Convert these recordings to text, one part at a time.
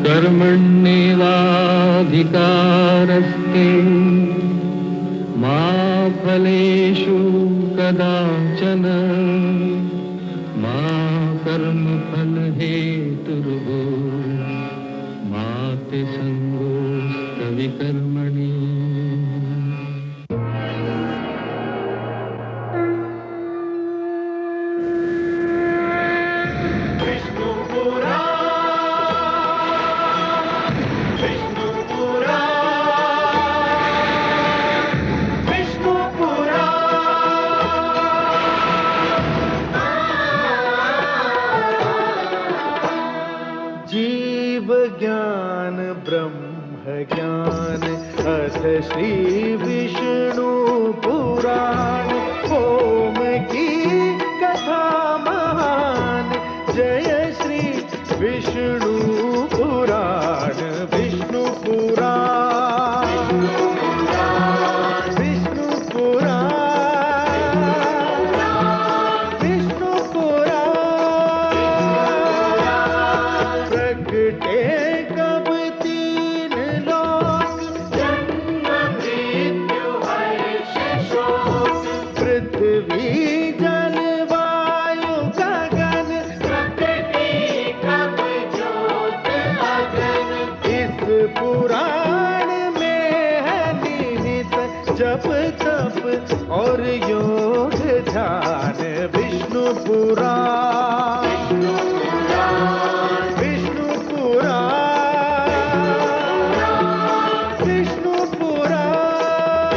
कर्मण्येवाधिकारस्ते मा फलेषु कदाचन मा कर्मफलहेतुर्भूः मा ते संगोऽस्त्वविकर्मणि। ज्ञान ब्रह्म ज्ञान अथ श्री विष्णु पुराण ओम की कथा महान जय श्री विष्णु पुराण विष्णु पुराण विष्णु पुराण विष्णु पुराण प्रगटे जप तप और योग ध्यान विष्णु पुराण विष्णु पुराण विष्णु पुराण।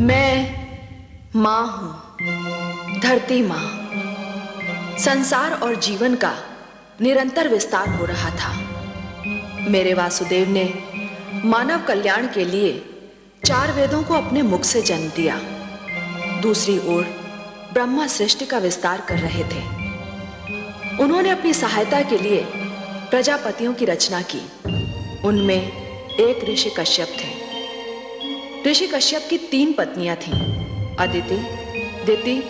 मैं माँ हूँ, धरती माँ। संसार और जीवन का निरंतर विस्तार हो रहा था। मेरे वासुदेव ने मानव कल्याण के लिए 4 वेदों को अपने मुख से जन्म दिया। दूसरी ओर ब्रह्मा सृष्टि का विस्तार कर रहे थे। उन्होंने अपनी सहायता के लिए प्रजापतियों की रचना की। उनमें एक ऋषि कश्यप थे। ऋषि कश्यप की 3 पत्नियां थीं, अदिति, दिति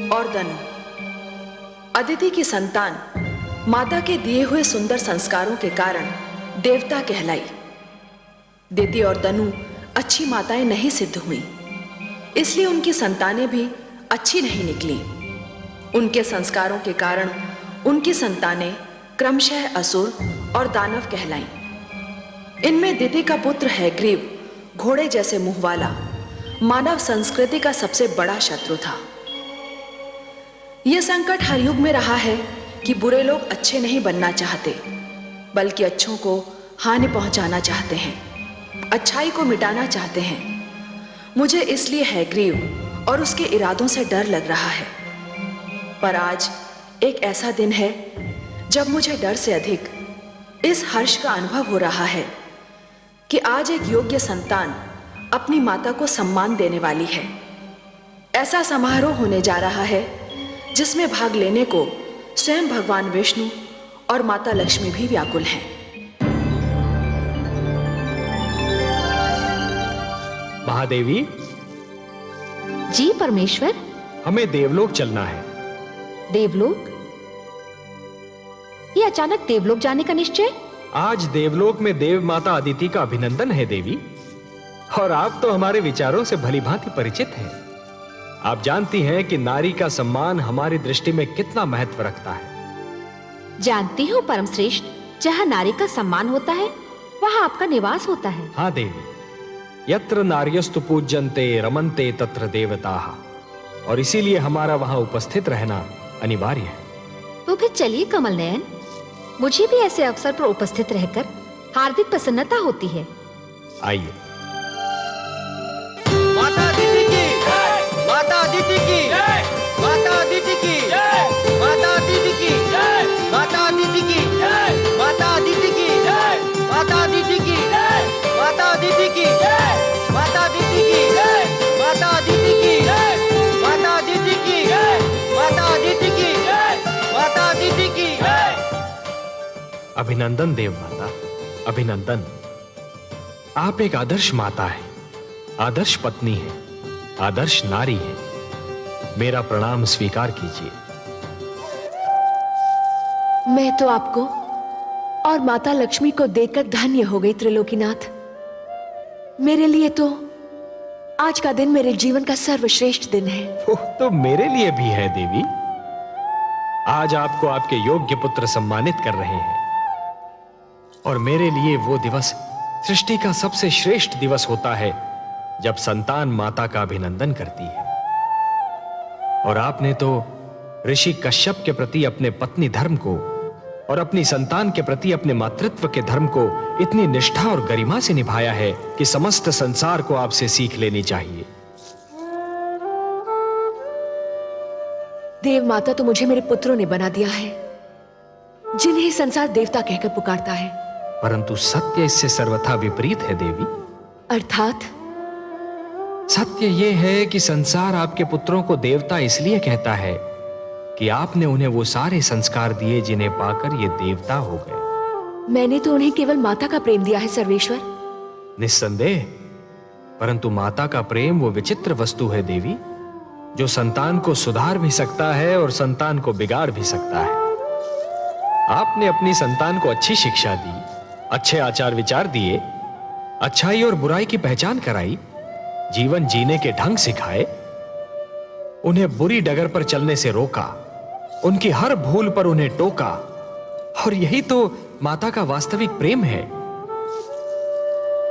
और दनु। अदिति की संतान माता के दिए हुए सुंदर संस्कारों के कारण देवता कहलाई। दिति और दनु अच्छी माताएं नहीं सिद्ध हुईं, इसलिए उनकी संतानें भी अच्छी नहीं निकली। उनके संस्कारों के कारण उनकी संतानें क्रमशः असुर और दानव कहलाईं। इनमें दिति का पुत्र हैग्रीव घोड़े जैसे मुंह वाला मानव संस्कृति का सबसे बड़ा शत्रु था। यह संकट हर युग में रहा है कि बुरे लोग अच्छे नहीं बनना चाहते, बल्कि अच्छों को हानि पहुंचाना चाहते हैं, अच्छाई को मिटाना चाहते हैं। मुझे इसलिए हैग्रीव और उसके इरादों से डर लग रहा है। पर आज एक ऐसा दिन है जब मुझे डर से अधिक इस हर्ष का अनुभव हो रहा है कि आज एक योग्य संतान अपनी माता को सम्मान देने वाली है। ऐसा समारोह होने जा रहा है जिसमें भाग लेने को स्वयं भगवान विष्णु और माता लक्ष्मी भी व्याकुल हैं। महादेवी जी परमेश्वर, हमें देवलोक चलना है। देवलोक? ये अचानक देवलोक जाने का निश्चय? आज देवलोक में देव माता अदिति का अभिनंदन है देवी, और आप तो हमारे विचारों से भलीभांति परिचित हैं। आप जानती हैं कि नारी का सम्मान हमारी दृष्टि में कितना महत्व रखता है। जानती हूँ परम श्रेष्ठ, जहाँ नारी का सम्मान होता है वहाँ आपका निवास होता है। हाँ देवी, यत्र नार्यस्तु पूज्यन्ते रमन्ते तत्र देवताः, और इसीलिए हमारा वहाँ उपस्थित रहना अनिवार्य है। तो फिर चलिए कमल नयन, मुझे भी ऐसे अवसर पर उपस्थित रहकर हार्दिक प्रसन्नता होती है। आइए। माता अदिति की, माता अदिति की, माता अदिति की, माता अदिति की, माता अदिति की, माता अदिति की, माता अदिति की, माता अदिति की, माता अदिति की, माता अदिति की, माता अदिति की, माता अदिति की, माता अदिति की। अभिनंदन देव माता, अभिनंदन। आप एक आदर्श माता है, आदर्श पत्नी है, आदर्श नारी है। मेरा प्रणाम स्वीकार कीजिए। मैं तो आपको और माता लक्ष्मी को देखकर धन्य हो गई त्रिलोकीनाथ। मेरे लिए तो आज का दिन मेरे जीवन का सर्वश्रेष्ठ दिन है। वो तो मेरे लिए भी है देवी। आज आपको आपके योग्य पुत्र सम्मानित कर रहे हैं और मेरे लिए वो दिवस सृष्टि का सबसे श्रेष्ठ दिवस होता है जब संतान माता का अभिनंदन करती है। और आपने तो ऋषि कश्यप के प्रति अपने पत्नी धर्म को और अपनी संतान के प्रति अपने मातृत्व के धर्म को इतनी निष्ठा और गरिमा से निभाया है कि समस्त संसार को आपसे सीख लेनी चाहिए। देव माता तो मुझे मेरे पुत्रों ने बना दिया है, जिन्हें संसार देवता कहकर पुकारता है। परंतु सत्य इससे सर्वथा विपरीत है देवी। अर्थात? सत्य यह है कि संसार आपके पुत्रों को देवता इसलिए कहता है कि आपने उन्हें वो सारे संस्कार दिए जिन्हें पाकर ये देवता हो गए। मैंने तो उन्हें केवल माता का प्रेम दिया है सर्वेश्वर। निस्संदेह, परंतु माता का प्रेम वो विचित्र वस्तु है देवी, जो संतान को सुधार भी सकता है और संतान को बिगाड़ भी सकता है। आपने अपनी संतान को अच्छी शिक्षा दी, अच्छे आचार विचार दिए, अच्छाई और बुराई की पहचान कराई, जीवन जीने के ढंग सिखाए, उन्हें बुरी डगर पर चलने से रोका, उनकी हर भूल पर उन्हें टोका। और यही तो माता का वास्तविक प्रेम है।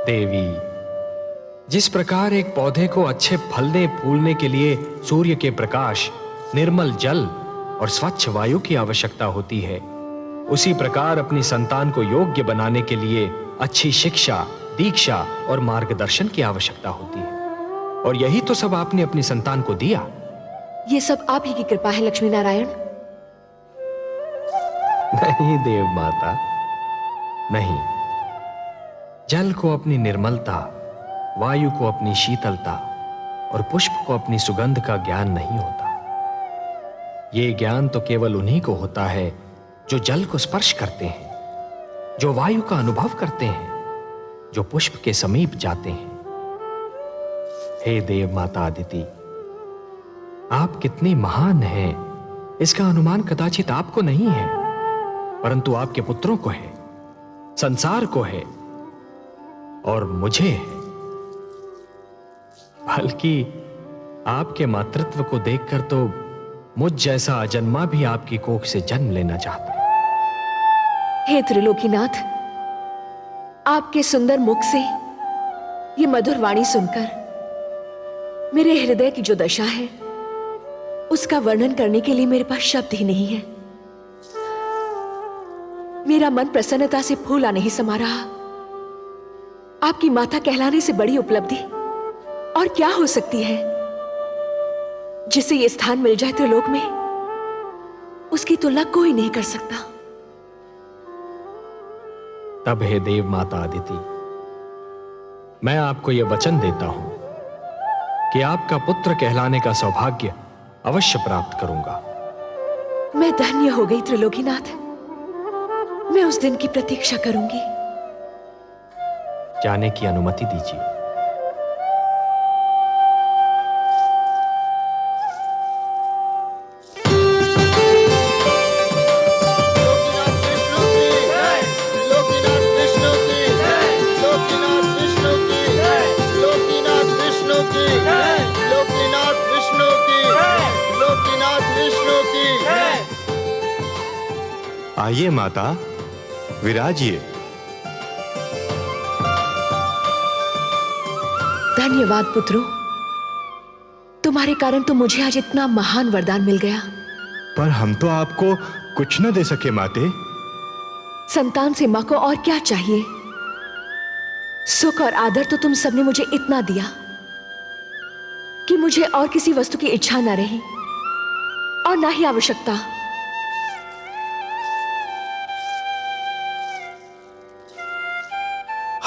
देवी, जिस प्रकार एक पौधे को अच्छे फलने फूलने के लिए सूर्य के प्रकाश, निर्मल जल और स्वच्छ वायु की आवश्यकता होती है, उसी प्रकार अपनी संतान को योग्य बनाने के लिए अच्छी शिक्षा, दीक्षा और मार्गदर्शन की आवश्यकता होती है। और यही तो सब आपने अपनी संतान को दिया। ये सब आप ही की कृपा है लक्ष्मी नारायण। नहीं देव माता, नहीं। जल को अपनी निर्मलता, वायु को अपनी शीतलता और पुष्प को अपनी सुगंध का ज्ञान नहीं होता। ये ज्ञान तो केवल उन्हीं को होता है जो जल को स्पर्श करते हैं, जो वायु का अनुभव करते हैं, जो पुष्प के समीप जाते हैं। हे देव माता अदिति, आप कितनी महान हैं, इसका अनुमान कदाचित आपको नहीं है, परंतु आपके पुत्रों को है, संसार को है और मुझे है। बल्कि आपके मातृत्व को देखकर तो मुझ जैसा अजन्मा भी आपकी कोख से जन्म लेना चाहता है। हे त्रिलोकीनाथ, आपके सुंदर मुख से ये मधुर वाणी सुनकर मेरे हृदय की जो दशा है उसका वर्णन करने के लिए मेरे पास शब्द ही नहीं है। मेरा मन प्रसन्नता से फूला नहीं समा रहा। आपकी माता कहलाने से बड़ी उपलब्धि और क्या हो सकती है? जिसे ये स्थान मिल जाए त्रिलोक में, उसकी तुलना कोई नहीं कर सकता। तब हे देव माता अदिति, मैं आपको यह वचन देता हूं कि आपका पुत्र कहलाने का सौभाग्य अवश्य प्राप्त करूंगा। मैं धन्य हो गई त्रिलोकीनाथ। मैं उस दिन की प्रतीक्षा करूंगी। जाने की अनुमति दीजिए। आइए माता, विराजिए। धन्यवाद पुत्रों, तुम्हारे कारण तो मुझे आज इतना महान वरदान मिल गया। पर हम तो आपको कुछ न दे सके माते। संतान से मां को और क्या चाहिए? सुख और आदर तो तुम सबने मुझे इतना दिया कि मुझे और किसी वस्तु की इच्छा न रही और ना ही आवश्यकता।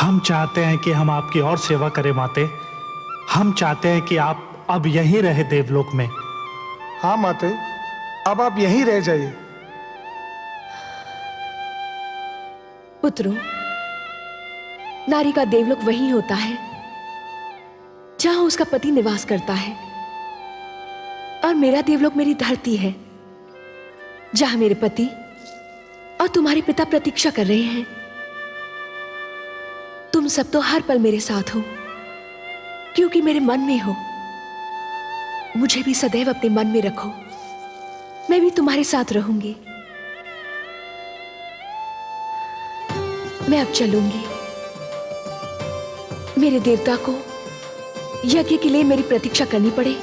हम चाहते हैं कि हम आपकी और सेवा करें माते। हम चाहते हैं कि आप अब यहीं रहे देवलोक में। हाँ माते, अब आप यहीं रह जाइए। पुत्रों, नारी का देवलोक वही होता है जहां उसका पति निवास करता है, और मेरा देवलोक मेरी धरती है जहां मेरे पति और तुम्हारे पिता प्रतीक्षा कर रहे हैं। तुम सब तो हर पल मेरे साथ हो, क्योंकि मेरे मन में हो। मुझे भी सदैव अपने मन में रखो, मैं भी तुम्हारे साथ रहूंगी। मैं अब चलूंगी। मेरे देवता को यज्ञ के लिए मेरी प्रतीक्षा करनी पड़े,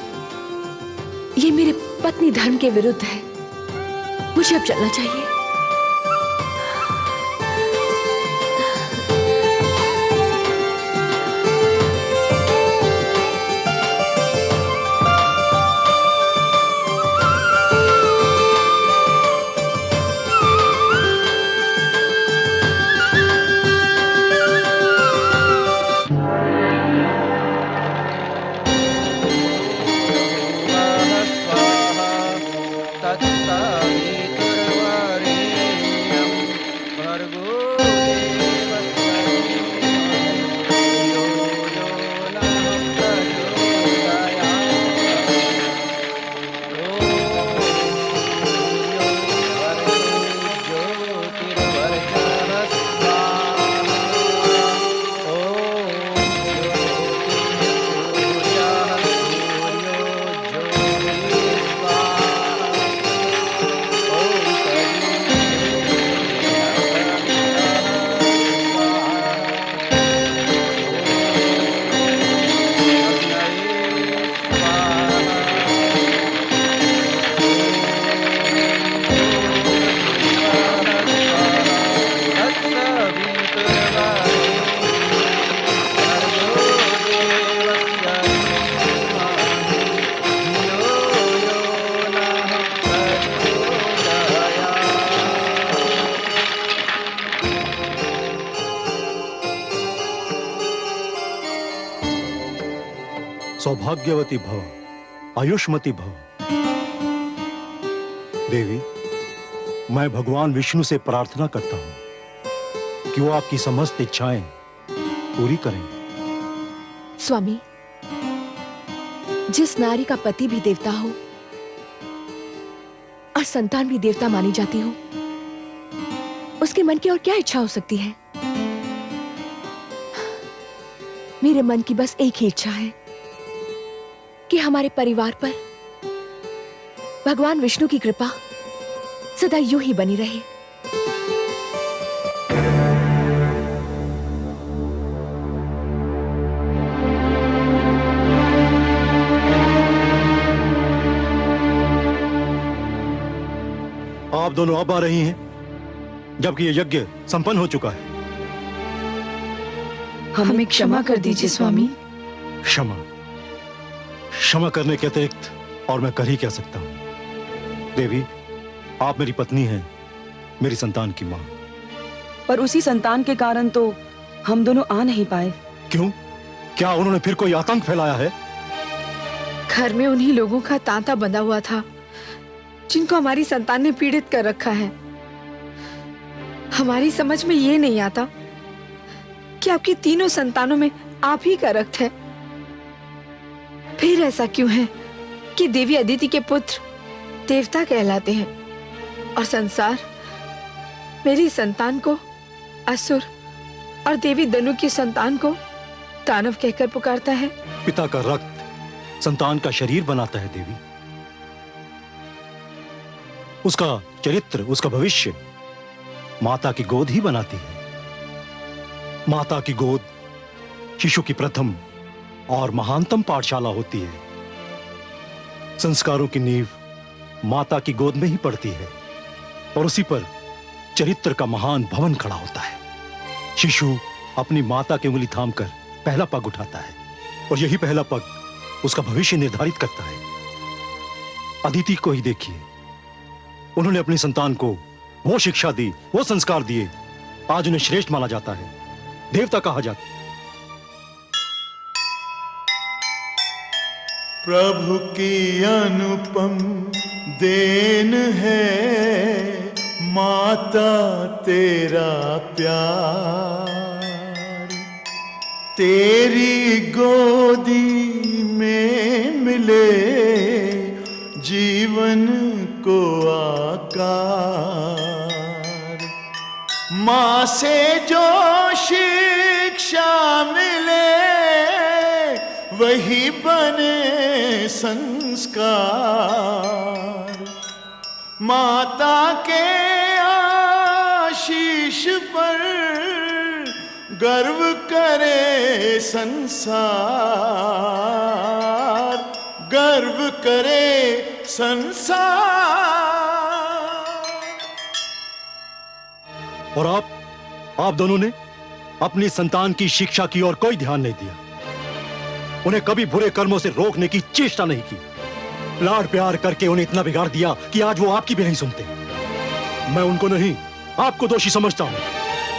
ये मेरे पत्नी धर्म के विरुद्ध है। मुझे अब चलना चाहिए। सौभाग्यवती भव, आयुष्मती भव। देवी, मैं भगवान विष्णु से प्रार्थना करता हूं कि वो आपकी समस्त इच्छाएं पूरी करें। स्वामी, जिस नारी का पति भी देवता हो और संतान भी देवता मानी जाती हो, उसके मन की और क्या इच्छा हो सकती है? मेरे मन की बस एक ही इच्छा है कि हमारे परिवार पर भगवान विष्णु की कृपा सदा यूं ही बनी रहे। आप दोनों अब आ रही हैं, जबकि यह यज्ञ संपन्न हो चुका है। हमें क्षमा कर दीजिए स्वामी। क्षमा क्षमा करने के अतिरिक्त और मैं कर ही क्या सकता हूं। देवी, आप मेरी पत्नी हैं, मेरी संतान की मां। पर उसी संतान के कारण तो हम दोनों आ नहीं पाए। क्यों? क्या उन्होंने फिर कोई आतंक फैलाया है? घर में उन्हीं लोगों का तांता बंधा हुआ था जिनको हमारी संतान ने पीड़ित कर रखा है। हमारी समझ में ये नहीं आता कि आपकी तीनों संतानों में आप ही का रक्त है। फिर ऐसा क्यों है कि देवी अदिति के पुत्र देवता कहलाते हैं और संसार मेरी संतान को असुर और देवी दनु की संतान को दानव कहकर पुकारता है? पिता का रक्त संतान का शरीर बनाता है देवी। उसका चरित्र, उसका भविष्य माता की गोद ही बनाती है। माता की गोद शिशु की प्रथम और महानतम पाठशाला होती है। संस्कारों की नींव माता की गोद में ही पड़ती है और उसी पर चरित्र का महान भवन खड़ा होता है। शिशु अपनी माता की उंगली थामकर पहला पग उठाता है और यही पहला पग उसका भविष्य निर्धारित करता है। अदिति को ही देखिए, उन्होंने अपनी संतान को वो शिक्षा दी, वो संस्कार दिए, आज उन्हें श्रेष्ठ माना जाता है, देवता कहा जाता है। प्रभु की अनुपम देन है माता तेरा प्यार, तेरी गोदी में मिले जीवन को आकार। माँ से जो शिक्षा मिले वही बने संस्कार। माता के आशीष पर गर्व करे संसार, गर्व करे संसार। और आप दोनों ने अपनी संतान की शिक्षा की ओर कोई ध्यान नहीं दिया, उन्हें कभी बुरे कर्मों से रोकने की चेष्टा नहीं की। लाड प्यार करके उन्हें इतना बिगाड़ दिया कि आज वो आपकी भी नहीं सुनते। मैं उनको नहीं, आपको दोषी समझता हूं।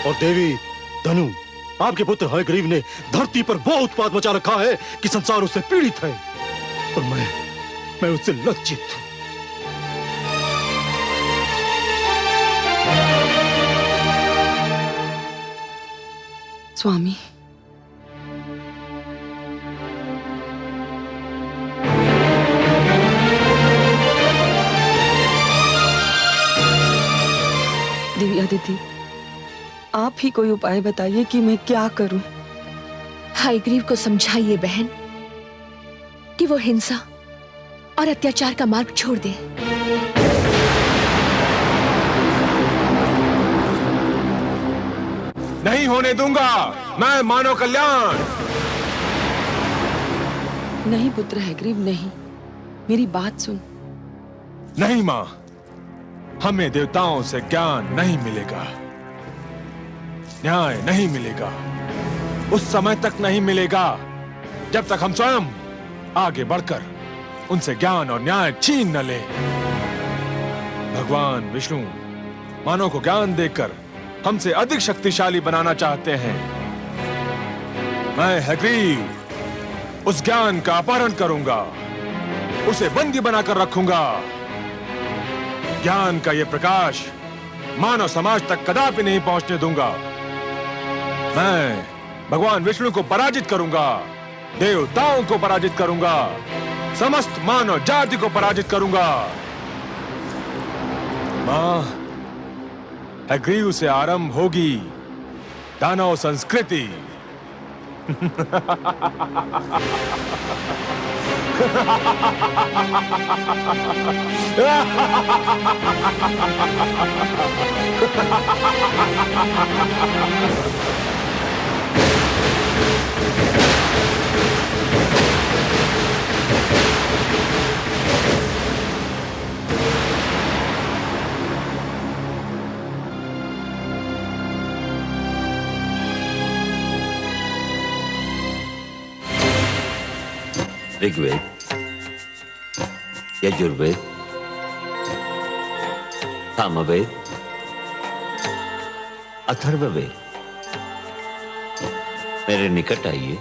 और देवी धनु, आपके पुत्र हयग्रीव ने धरती पर वो उत्पात मचा रखा है कि संसार उससे पीड़ित है, और मैं उससे लज्जित हूं। स्वामी, देवी अदिति, आप ही कोई उपाय बताइए कि मैं क्या करूं। हयग्रीव को समझाइए बहन कि वो हिंसा और अत्याचार का मार्ग छोड़ दे। नहीं होने दूंगा मैं मानव कल्याण। नहीं पुत्र हयग्रीव, नहीं, मेरी बात सुन। नहीं मां, हमें देवताओं से ज्ञान नहीं मिलेगा, न्याय नहीं मिलेगा, उस समय तक नहीं मिलेगा जब तक हम स्वयं आगे बढ़कर उनसे ज्ञान और न्याय छीन न लें। भगवान विष्णु मानव को ज्ञान देकर हमसे अधिक शक्तिशाली बनाना चाहते हैं। मैं हयग्रीव उस ज्ञान का अपहरण करूंगा, उसे बंदी बनाकर रखूंगा। ज्ञान का यह प्रकाश मानव समाज तक कदापि नहीं पहुंचने दूंगा। मैं भगवान विष्णु को पराजित करूंगा, देवताओं को पराजित करूंगा, समस्त मानव जाति को पराजित करूंगा। मां, हयग्रीव से आरंभ होगी दानव संस्कृति। ऋग्वेद, यजुर्वेद, सामवेद, अथर्ववेद, मेरे निकट आइए।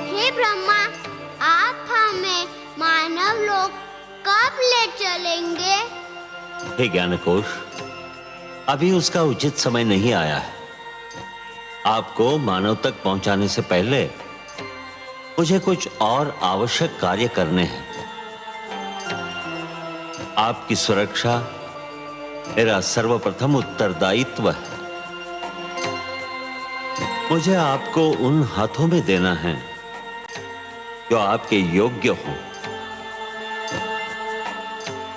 हे ब्रह्मा, आप हमें मानव लोक कब ले चलेंगे? हे ज्ञानकोश, अभी उसका उचित समय नहीं आया है। आपको मानव तक पहुंचाने से पहले मुझे कुछ और आवश्यक कार्य करने हैं। आपकी सुरक्षा मेरा सर्वप्रथम उत्तरदायित्व है। मुझे आपको उन हाथों में देना है जो आपके योग्य हों।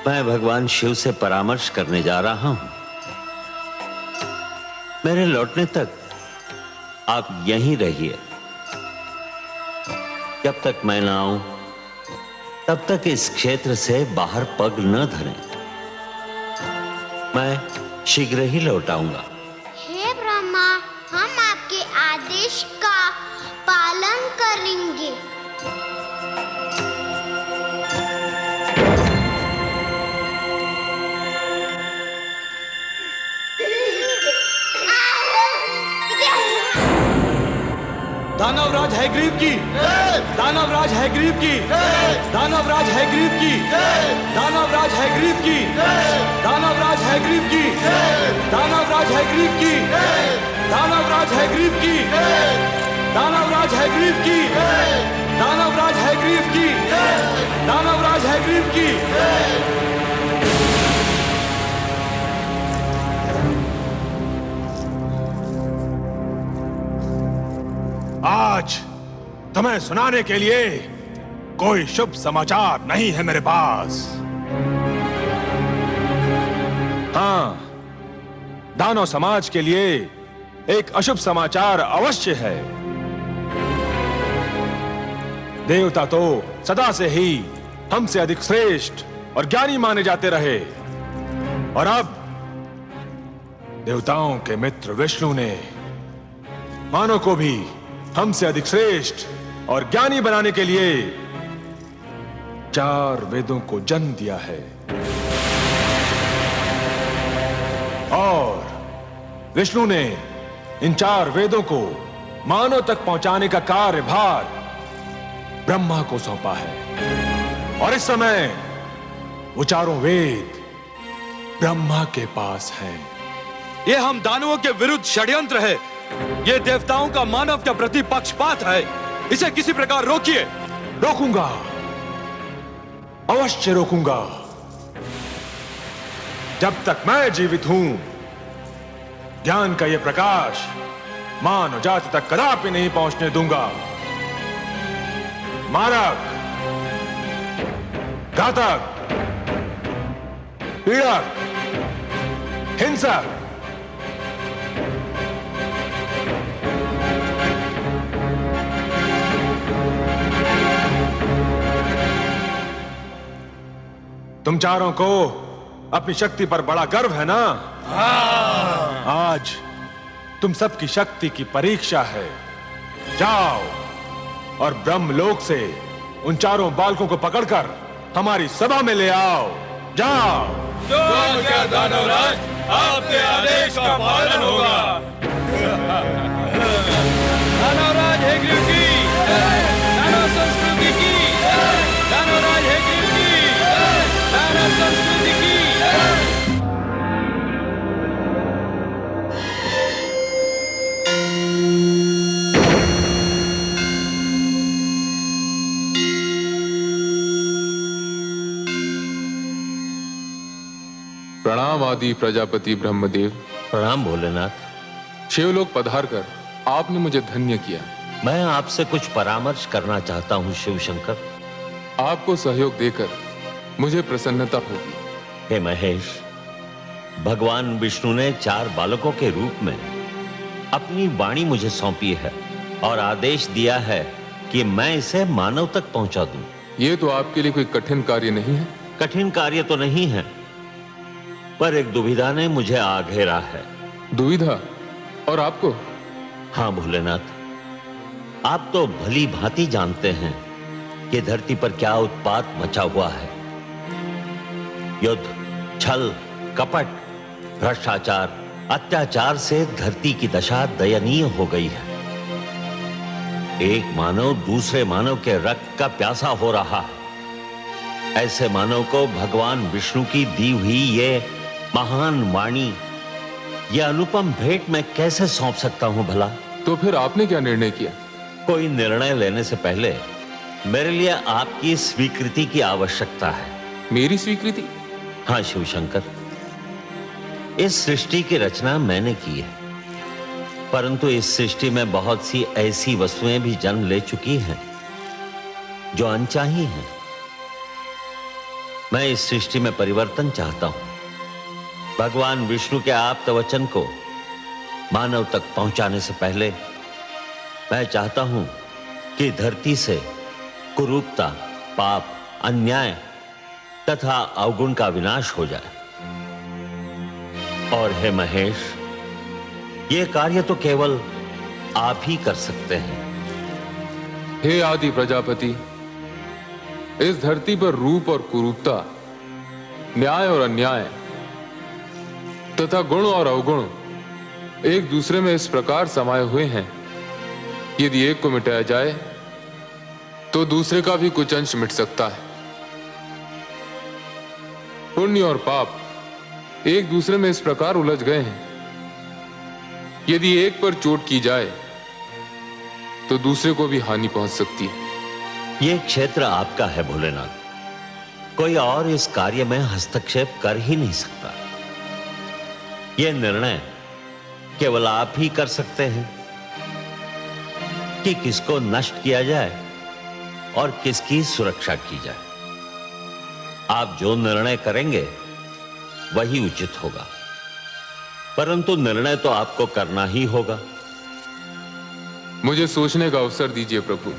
मैं भगवान शिव से परामर्श करने जा रहा हूं। मेरे लौटने तक आप यहीं रहिए। जब तक मैं ना आऊं तब तक इस क्षेत्र से बाहर पग न धरें। मैं शीघ्र ही लौट आऊंगा। हे ब्रह्मा, हम आपके आदेश का पालन करेंगे। दानवराज हयग्रीव की, दानवराज हयग्रीव की, दानवराज हयग्रीव की, दानवराज हयग्रीव की, दानवराज हयग्रीव की, दानवराज हयग्रीव की, दानवराज हयग्रीव की, दानवराज हयग्रीव की। दानवराज हैग्रीव की, दानवराज हैग्रीव की। आज तुम्हें सुनाने के लिए कोई शुभ समाचार नहीं है मेरे पास। हाँ, दानव समाज के लिए एक अशुभ समाचार अवश्य है। देवता तो सदा से ही हमसे अधिक श्रेष्ठ और ज्ञानी माने जाते रहे, और अब देवताओं के मित्र विष्णु ने मानव को भी हमसे अधिक श्रेष्ठ और ज्ञानी बनाने के लिए 4 वेदों को जन्म दिया है। और विष्णु ने इन 4 वेदों को मानव तक पहुंचाने का कार्यभार ब्रह्मा को सौंपा है, और इस समय वो 4 वेद ब्रह्मा के पास हैं। ये हम दानवों के विरुद्ध षड्यंत्र है। ये देवताओं का मानव के प्रति पक्षपात है। इसे किसी प्रकार रोकिए। रोकूंगा, अवश्य रोकूंगा। जब तक मैं जीवित हूं, ज्ञान का यह प्रकाश मानव जाति तक कदापि नहीं पहुंचने दूंगा। मारक, घातक, पीड़क, हिंसक, तुम चारों को अपनी शक्ति पर बड़ा गर्व है ना? आज तुम सबकी शक्ति की परीक्षा है। जाओ और ब्रह्मलोक से उन 4 बालकों को पकड़कर हमारी सभा में ले आओ। जाओ। जो क्या दानवराज, आपके आदेश का पालन होगा। दानवराज हैग्रीव की, दानव संस्कृति की, दानवराज हैग्रीव की, दानव संस्कृति की। प्रणाम आदि प्रजापति ब्रह्मदेव। प्रणाम भोलेनाथ। शिवलोक पधार कर आपने मुझे धन्य किया। मैं आपसे कुछ परामर्श करना चाहता हूँ शिव शंकर। आपको सहयोग देकर मुझे प्रसन्नता होगी। हे महेश, भगवान विष्णु ने 4 बालकों के रूप में अपनी वाणी मुझे सौंपी है और आदेश दिया है कि मैं इसे मानव तक पहुंचा दूं। ये तो आपके लिए कोई कठिन कार्य नहीं है। कठिन कार्य तो नहीं है, पर एक दुविधा ने मुझे आ घेरा है। दुविधा? और आपको? हाँ भोलेनाथ, आप तो भली भांति जानते हैं कि धरती पर क्या उत्पात मचा हुआ है। युद्ध, छल, कपट, भ्रष्टाचार, अत्याचार से धरती की दशा दयनीय हो गई है। एक मानव दूसरे मानव के रक्त का प्यासा हो रहा है। ऐसे मानव को भगवान विष्णु की दी हुई ये महान वाणी, यह अनुपम भेंट मैं कैसे सौंप सकता हूं भला? तो फिर आपने क्या निर्णय किया? कोई निर्णय लेने से पहले मेरे लिए आपकी स्वीकृति की आवश्यकता है। मेरी स्वीकृति? हाँ शिव शंकर, इस सृष्टि की रचना मैंने की है, परंतु इस सृष्टि में बहुत सी ऐसी वस्तुएं भी जन्म ले चुकी हैं जो अनचाही हैं। मैं इस सृष्टि में परिवर्तन चाहता हूं। भगवान विष्णु के आप्त वचन को मानव तक पहुंचाने से पहले मैं चाहता हूं कि धरती से कुरूपता, पाप, अन्याय तथा अवगुण का विनाश हो जाए। और हे महेश, यह कार्य तो केवल आप ही कर सकते हैं। हे आदि प्रजापति, इस धरती पर रूप और कुरूपता, न्याय और अन्याय तथा गुण और अवगुण एक दूसरे में इस प्रकार समाये हुए हैं, यदि एक को मिटाया जाए तो दूसरे का भी कुछ अंश मिट सकता है। पुण्य और पाप एक दूसरे में इस प्रकार उलझ गए हैं, यदि एक पर चोट की जाए तो दूसरे को भी हानि पहुंच सकती है। यह क्षेत्र आपका है भोलेनाथ, कोई और इस कार्य में हस्तक्षेप कर ही नहीं सकता। यह निर्णय केवल आप ही कर सकते हैं कि किसको नष्ट किया जाए और किसकी सुरक्षा की जाए। आप जो निर्णय करेंगे वही उचित होगा, परंतु निर्णय तो आपको करना ही होगा। मुझे सोचने का अवसर दीजिए प्रभु।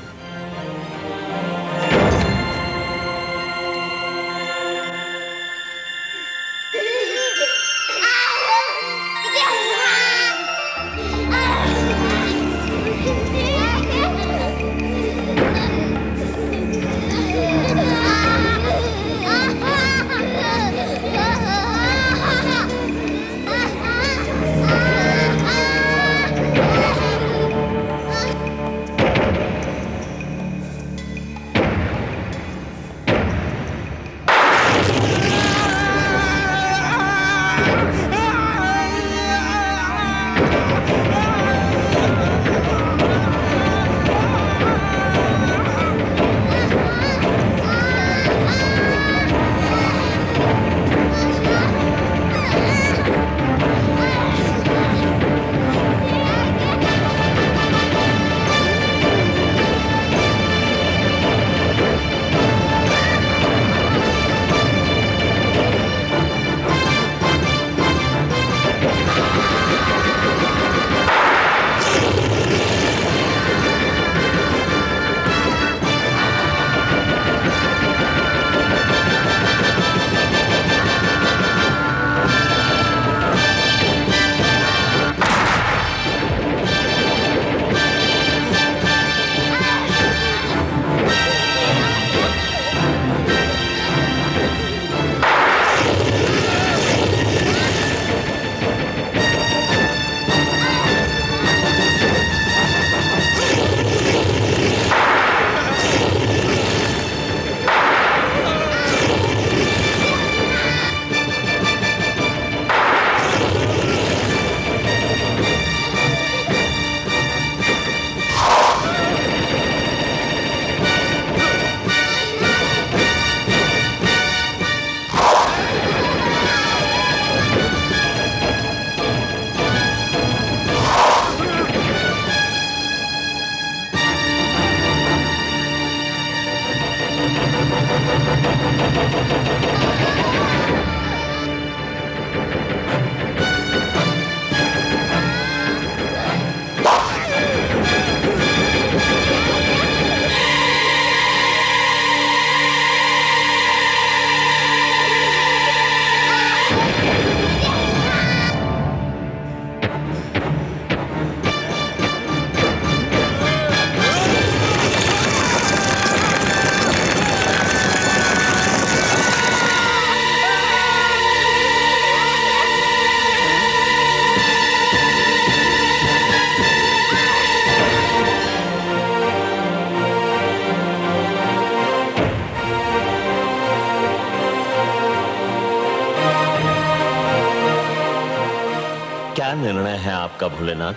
निर्णय है आपका भोलेनाथ?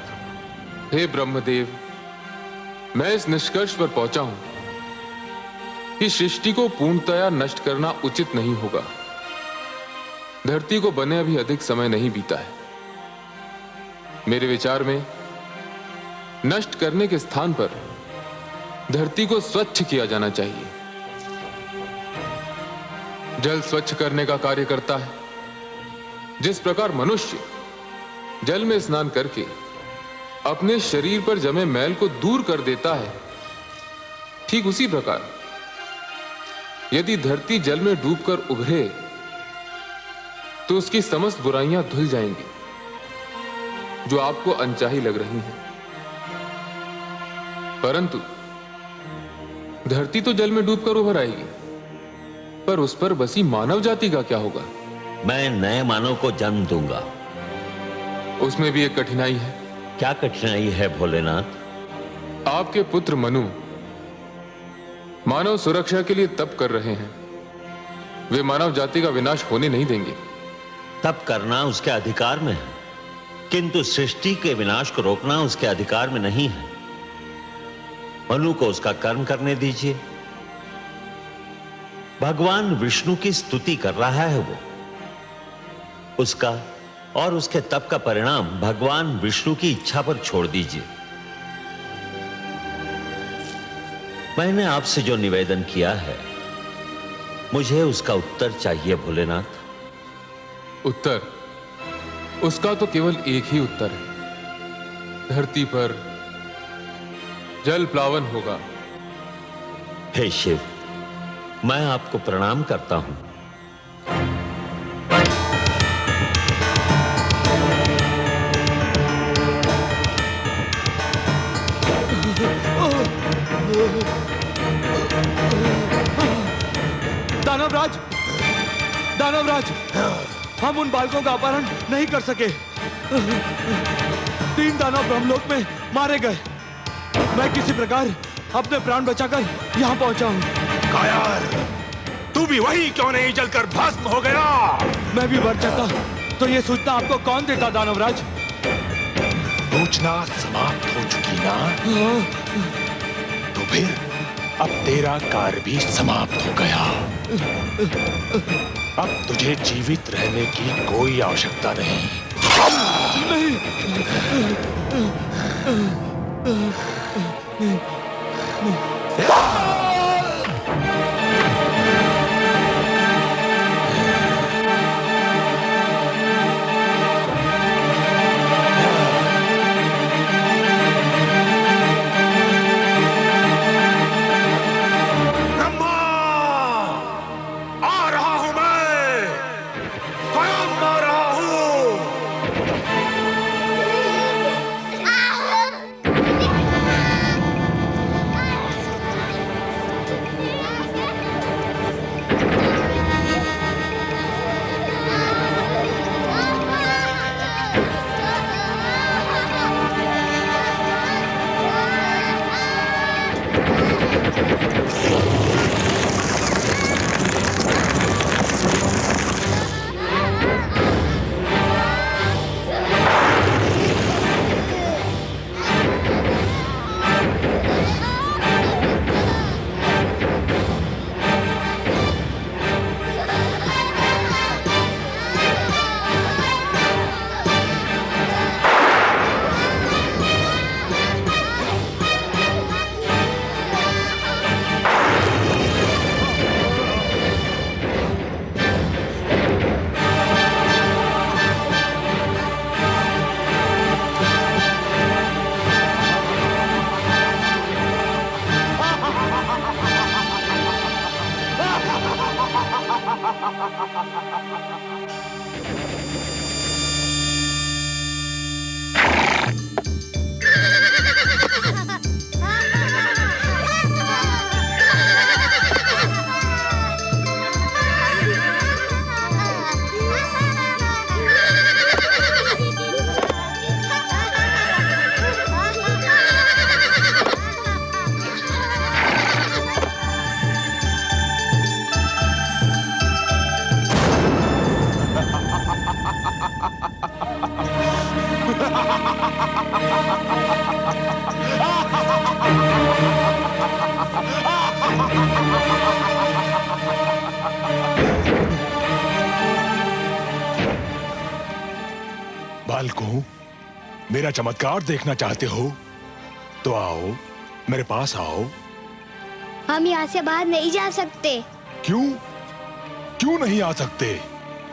हे ब्रह्मदेव, मैं इस निष्कर्ष पर पहुंचा हूं कि सृष्टि को पूर्णतया नष्ट करना उचित नहीं होगा। धरती को बने अभी अधिक समय नहीं बीता है। मेरे विचार में नष्ट करने के स्थान पर धरती को स्वच्छ किया जाना चाहिए। जल स्वच्छ करने का कार्य करता है। जिस प्रकार मनुष्य जल में स्नान करके अपने शरीर पर जमे मैल को दूर कर देता है, ठीक उसी प्रकार यदि धरती जल में डूबकर उभरे तो उसकी समस्त बुराइयां धुल जाएंगी जो आपको अनचाही लग रही हैं। परंतु धरती तो जल में डूबकर उभर आएगी, पर उस पर बसी मानव जाति का क्या होगा? मैं नए मानव को जन्म दूंगा। उसमें भी एक कठिनाई है। क्या कठिनाई है भोलेनाथ? आपके पुत्र मनु मानव सुरक्षा के लिए तप कर रहे हैं। वे मानव जाति का विनाश होने नहीं देंगे। तप करना उसके अधिकार में है, किंतु सृष्टि के विनाश को रोकना उसके अधिकार में नहीं है। मनु को उसका कर्म करने दीजिए। भगवान विष्णु की स्तुति कर रहा है वो। उसका और उसके तप का परिणाम भगवान विष्णु की इच्छा पर छोड़ दीजिए। मैंने आपसे जो निवेदन किया है, मुझे उसका उत्तर चाहिए भोलेनाथ। उत्तर? उसका तो केवल एक ही उत्तर है। धरती पर जल प्लावन होगा। हे शिव, मैं आपको प्रणाम करता हूं। दानवराज, दानवराज, हम उन बालकों का अपहरण नहीं कर सके। 3 दानव ब्रह्मलोक में मारे गए। मैं किसी प्रकार अपने प्राण बचाकर यहाँ पहुंचा हूँ। कायर, तू भी वही क्यों नहीं जलकर भस्म हो गया? मैं भी मर जाता तो ये सूचना आपको कौन देता दानवराज? सूचना समाप्त हो चुकी ना? तो फिर अब तेरा कार्य भी समाप्त हो गया। अब तुझे जीवित रहने की कोई आवश्यकता नहीं। बालकों, मेरा चमत्कार देखना चाहते हो तो आओ, मेरे पास आओ। हम यहाँ से बाहर नहीं जा सकते। क्यों? क्यों नहीं आ सकते?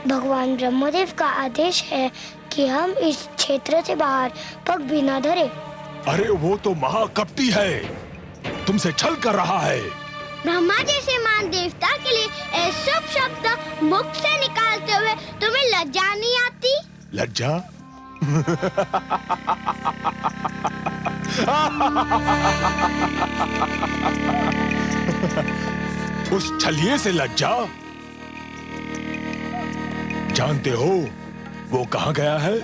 भगवान ब्रह्मदेव का आदेश है कि हम इस क्षेत्र से बाहर पग भी न धरे। अरे वो तो महाकपटी है, तुमसे छल कर रहा है। ब्रह्मा जैसे महान देवता के लिए ऐसे शब्द मुख से निकालते हुए तुम्हें लज्जा नहीं आती? लज्जा? उस छलिए से लज्जा? जानते हो वो कहाँ गया है?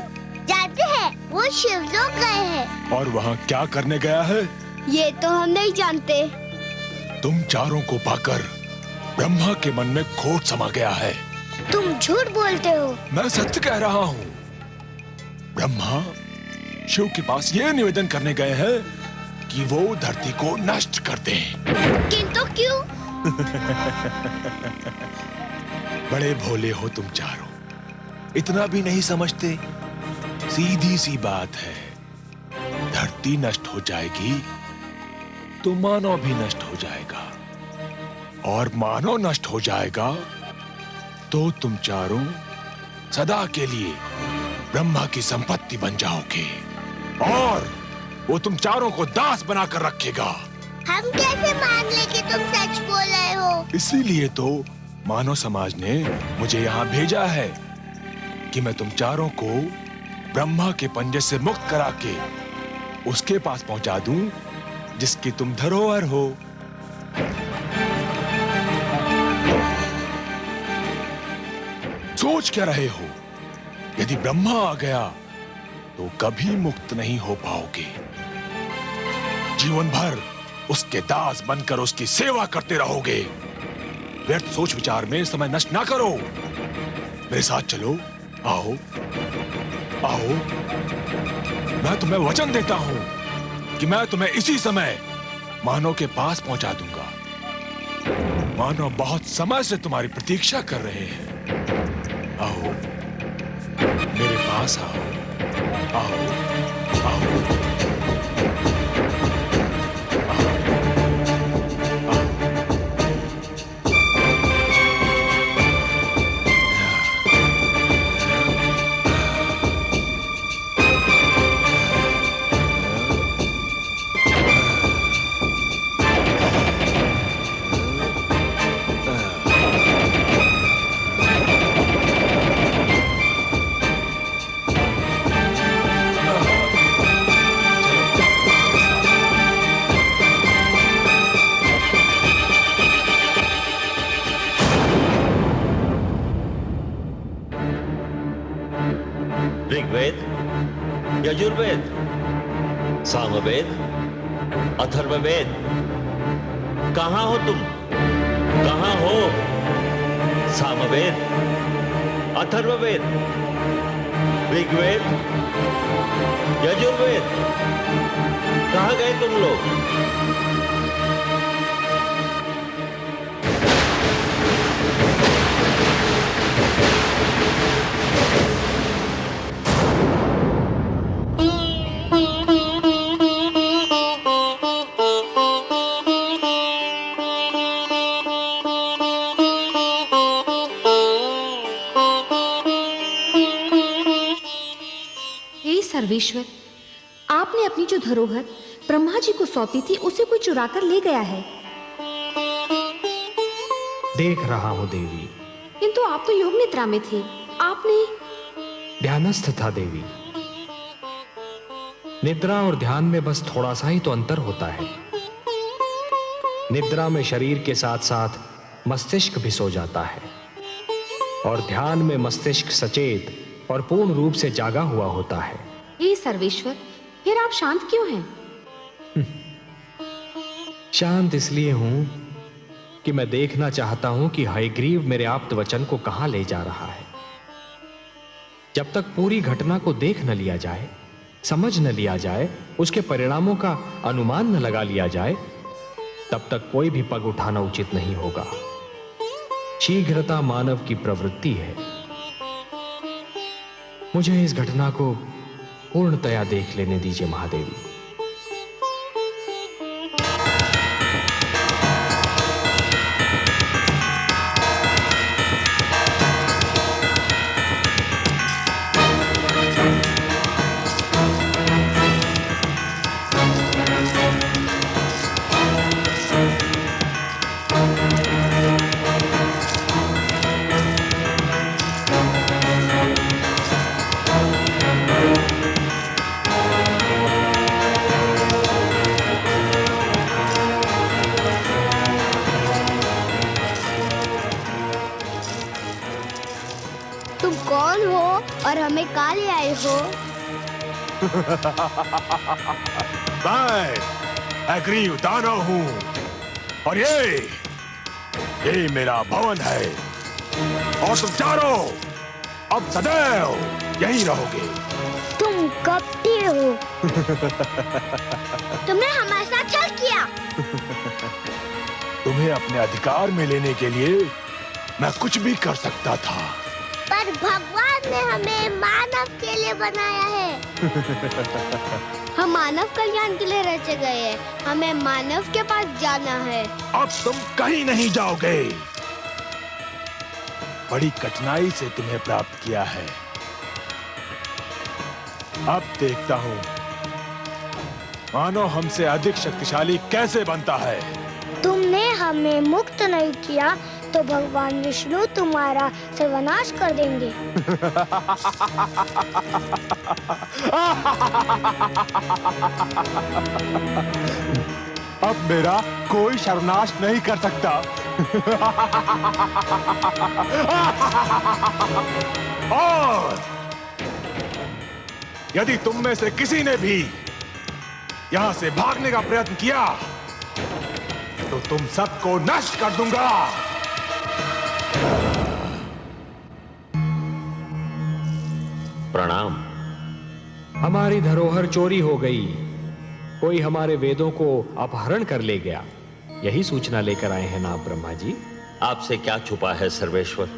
जानते हैं, वो शिवलोक गए हैं। और वहाँ क्या करने गया है? ये तो हम नहीं जानते। तुम चारों को पाकर ब्रह्मा के मन में खोट समा गया है। तुम झूठ बोलते हो। मैं सत्य कह रहा हूँ। ब्रह्मा शिव के पास ये निवेदन करने गए हैं कि वो धरती को नष्ट कर दें। किंतु क्यों? बड़े भोले हो तुम चारों, इतना भी नहीं समझते। सीधी सी बात है, धरती नष्ट हो जाएगी तो मानव भी नष्ट हो जाएगा, और मानव नष्ट हो जाएगा तो तुम चारों सदा के लिए ब्रह्मा की संपत्ति बन जाओगे, और वो तुम चारों को दास बनाकर रखेगा। हम कैसे मान ले कि तुम सच बोल रहे हो? इसीलिए तो मानव समाज ने मुझे यहाँ भेजा है कि मैं तुम चारों को ब्रह्मा के पंजे से मुक्त करा के उसके पास पहुंचा दूं जिसकी तुम धरोहर हो। सोच क्या रहे हो? यदि ब्रह्मा आ गया तो कभी मुक्त नहीं हो पाओगे। जीवन भर उसके दास बनकर उसकी सेवा करते रहोगे। व्यर्थ सोच विचार में समय नष्ट ना करो, मेरे साथ चलो। आओ आओ, मैं तुम्हें वचन देता हूं कि मैं तुम्हें इसी समय मानव के पास पहुंचा दूंगा। मानव बहुत समय से तुम्हारी प्रतीक्षा कर रहे हैं। आओ मेरे पास आओ, आओ आओ। ऋग्वेद, यजुर्वेद, सामवेद, अथर्ववेद, कहां हो तुम? कहां हो? सामवेद, अथर्ववेद, ऋग्वेद, यजुर्वेद, कहां गए तुम लोग? सर्वेश्वर, आपने अपनी जो धरोहर ब्रह्मा जी को सौंपी थी उसे कोई चुरा कर ले गया है। देख रहा हूं देवी। किंतु आप तो योग निद्रा में थे, आपने। ध्यानस्थ था देवी। निद्रा और ध्यान में बस थोड़ा सा ही तो अंतर होता है। निद्रा में शरीर के साथ साथ मस्तिष्क भी सो जाता है, और ध्यान में मस्तिष्क सचेत और पूर्ण रूप से जागा हुआ होता है। हे सर्वेश्वर, फिर आप शांत क्यों हैं? शांत इसलिए हूं कि मैं देखना चाहता हूं कि हयग्रीव मेरे आप्त वचन को कहां ले जा रहा है। जब तक पूरी घटना को देख न लिया जाए, समझ न लिया जाए, उसके परिणामों का अनुमान न लगा लिया जाए, तब तक कोई भी पग उठाना उचित नहीं होगा। शीघ्रता मानव की प्रवृत्ति है। मुझे इस घटना को पूर्णतया देख लेने दीजिए महादेवी। तुम कौन हो और हमें कहाँ ले आए हो? मैं हयग्रीव दानव हूँ, और ये मेरा भवन है, और तुम चारों अब सदैव यहीं रहोगे। तुम कपटी हो। तुमने हमारे साथ छल किया। तुम्हें तुम्हें अपने अधिकार में लेने के लिए मैं कुछ भी कर सकता था, पर भगवान ने हमें मानव के लिए बनाया है। हम मानव कल्याण के लिए रचे गए हैं। हमें मानव के पास जाना है। अब तुम कहीं नहीं जाओगे। बड़ी कठिनाई से तुम्हें प्राप्त किया है। अब देखता हूं मानव हमसे अधिक शक्तिशाली कैसे बनता है। तुमने हमें मुक्त नहीं किया तो भगवान विष्णु तुम्हारा सर्वनाश कर देंगे। अब मेरा कोई सर्वनाश नहीं कर सकता। और यदि तुम में से किसी ने भी यहां से भागने का प्रयत्न किया तो तुम सबको नष्ट कर दूंगा। प्रणाम। हमारी धरोहर चोरी हो गई। कोई हमारे वेदों को अपहरण कर ले गया। यही सूचना लेकर आए हैं ना आप ब्रह्मा जी? आपसे क्या छुपा है सर्वेश्वर?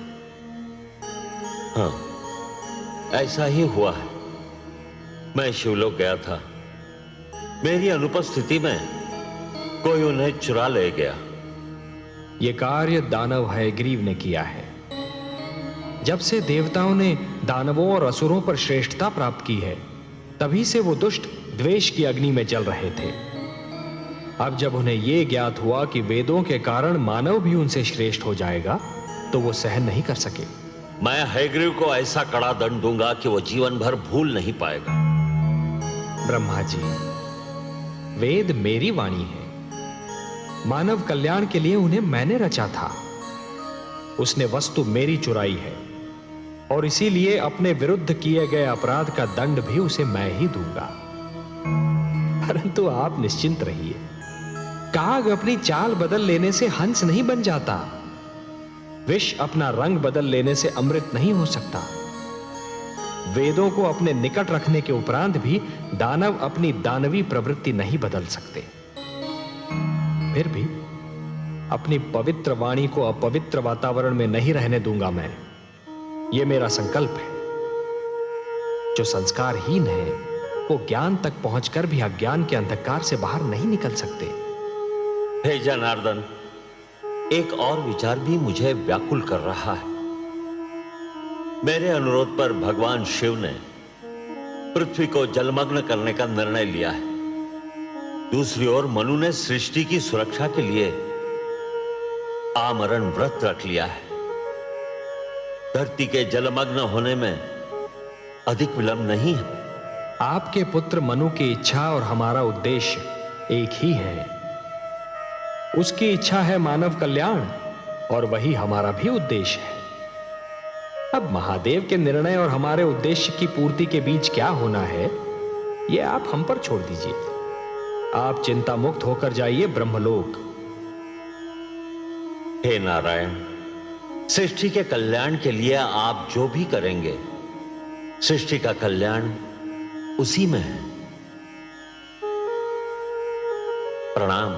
हाँ, ऐसा ही हुआ है। मैं शिवलोक गया था। मेरी अनुपस्थिति में कोई उन्हें चुरा ले गया। यह कार्य दानव हयग्रीव ने किया है। जब से देवताओं ने दानवों और असुरों पर श्रेष्ठता प्राप्त की है, तभी से वो दुष्ट द्वेष की अग्नि में जल रहे थे। अब जब उन्हें यह ज्ञात हुआ कि वेदों के कारण मानव भी उनसे श्रेष्ठ हो जाएगा, तो वो सहन नहीं कर सके। मैं हयग्रीव को ऐसा कड़ा दंड दूंगा कि वो जीवन भर भूल नहीं पाएगा। ब्रह्मा जी, वेद मेरी वाणी है। मानव कल्याण के लिए उन्हें मैंने रचा था। उसने वस्तु मेरी चुराई है और इसीलिए अपने विरुद्ध किए गए अपराध का दंड भी उसे मैं ही दूंगा। परंतु आप निश्चिंत रहिए। काग अपनी चाल बदल लेने से हंस नहीं बन जाता। विष अपना रंग बदल लेने से अमृत नहीं हो सकता। वेदों को अपने निकट रखने के उपरांत भी दानव अपनी दानवी प्रवृत्ति नहीं बदल सकते। फिर भी अपनी पवित्र वाणी को अपवित्र वातावरण में नहीं रहने दूंगा मैं। यह मेरा संकल्प है। जो संस्कारहीन है वो ज्ञान तक पहुंचकर भी अज्ञान के अंधकार से बाहर नहीं निकल सकते। हे जनार्दन, एक और विचार भी मुझे व्याकुल कर रहा है। मेरे अनुरोध पर भगवान शिव ने पृथ्वी को जलमग्न करने का निर्णय लिया है। दूसरी ओर मनु ने सृष्टि की सुरक्षा के लिए आमरण व्रत रख लिया है। धरती के जलमग्न होने में अधिक विलंब नहीं है। आपके पुत्र मनु की इच्छा और हमारा उद्देश्य एक ही है। उसकी इच्छा है मानव कल्याण और वही हमारा भी उद्देश्य है। अब महादेव के निर्णय और हमारे उद्देश्य की पूर्ति के बीच क्या होना है, यह आप हम पर छोड़ दीजिए। आप चिंता मुक्त होकर जाइए ब्रह्मलोक। हे नारायण, सृष्टि के कल्याण के लिए आप जो भी करेंगे, सृष्टि का कल्याण उसी में है। प्रणाम।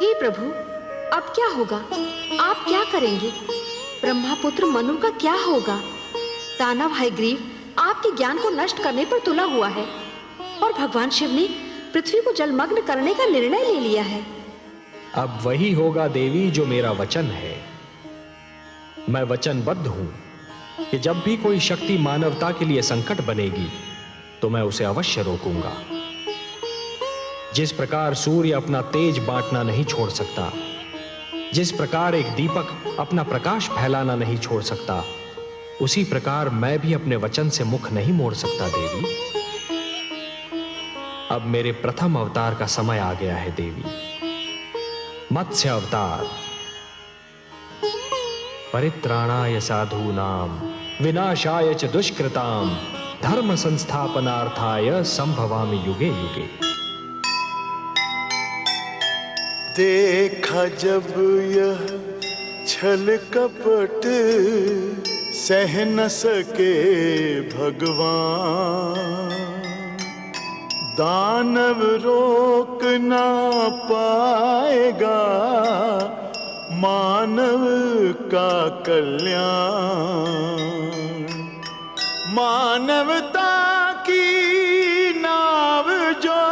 हे प्रभु, अब क्या होगा? आप क्या करेंगे? ब्रह्मापुत्र मनु का क्या होगा? दानव हयग्रीव आपके ज्ञान को नष्ट करने पर तुला हुआ है और भगवान शिव ने पृथ्वी को जलमग्न करने का निर्णय ले लिया है। अब वही होगा देवी जो मेरा वचन है। मैं वचनबद्ध हूं कि जब भी कोई शक्ति मानवता के लिए संकट बनेगी तो मैं उसे अवश्य रोकूंगा। जिस प्रकार सूर्य अपना तेज बांटना नहीं छोड़ सकता, जिस प्रकार एक दीपक अपना प्रकाश फैलाना नहीं छोड़ सकता, उसी प्रकार मैं भी अपने वचन से मुख नहीं मोड़ सकता देवी। अब मेरे प्रथम अवतार का समय आ गया है देवी। मत्स्य अवतार। परित्राणाय साधूनां विनाशाय च दुष्कृतां धर्म संस्थापनार्थाय संभवामि युगे युगे। देखा जब यह छल कपट सह न सके भगवान, दानव रोक ना पाएगा मानव का कल्याण। मानवता की नाव जो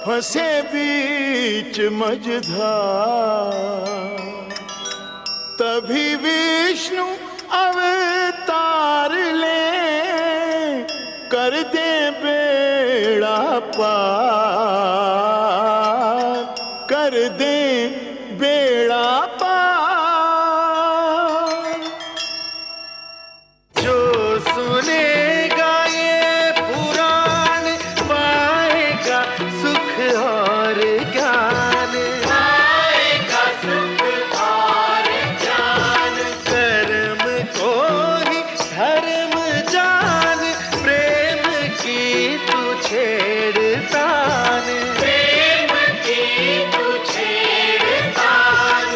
फंसे बीच मझधार, तभी विष्णु अवतार ले कर दे बेड़ा पार, कर दे बेड़ा पार। जो सुनेगा ये पुराण पाएगा सुख और ज्ञान, पाएगा सुख और ज्ञान। कर्म को ही धर्म जान, प्रेम की तू छेड़तान, प्रेम की तू छेड़तान।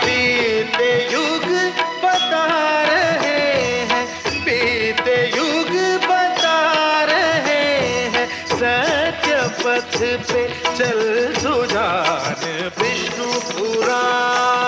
बीते युग बता रहे हैं, बीते युग बता रहे हैं, सत्य पथ पे चल सुजान। विष्णु पुराण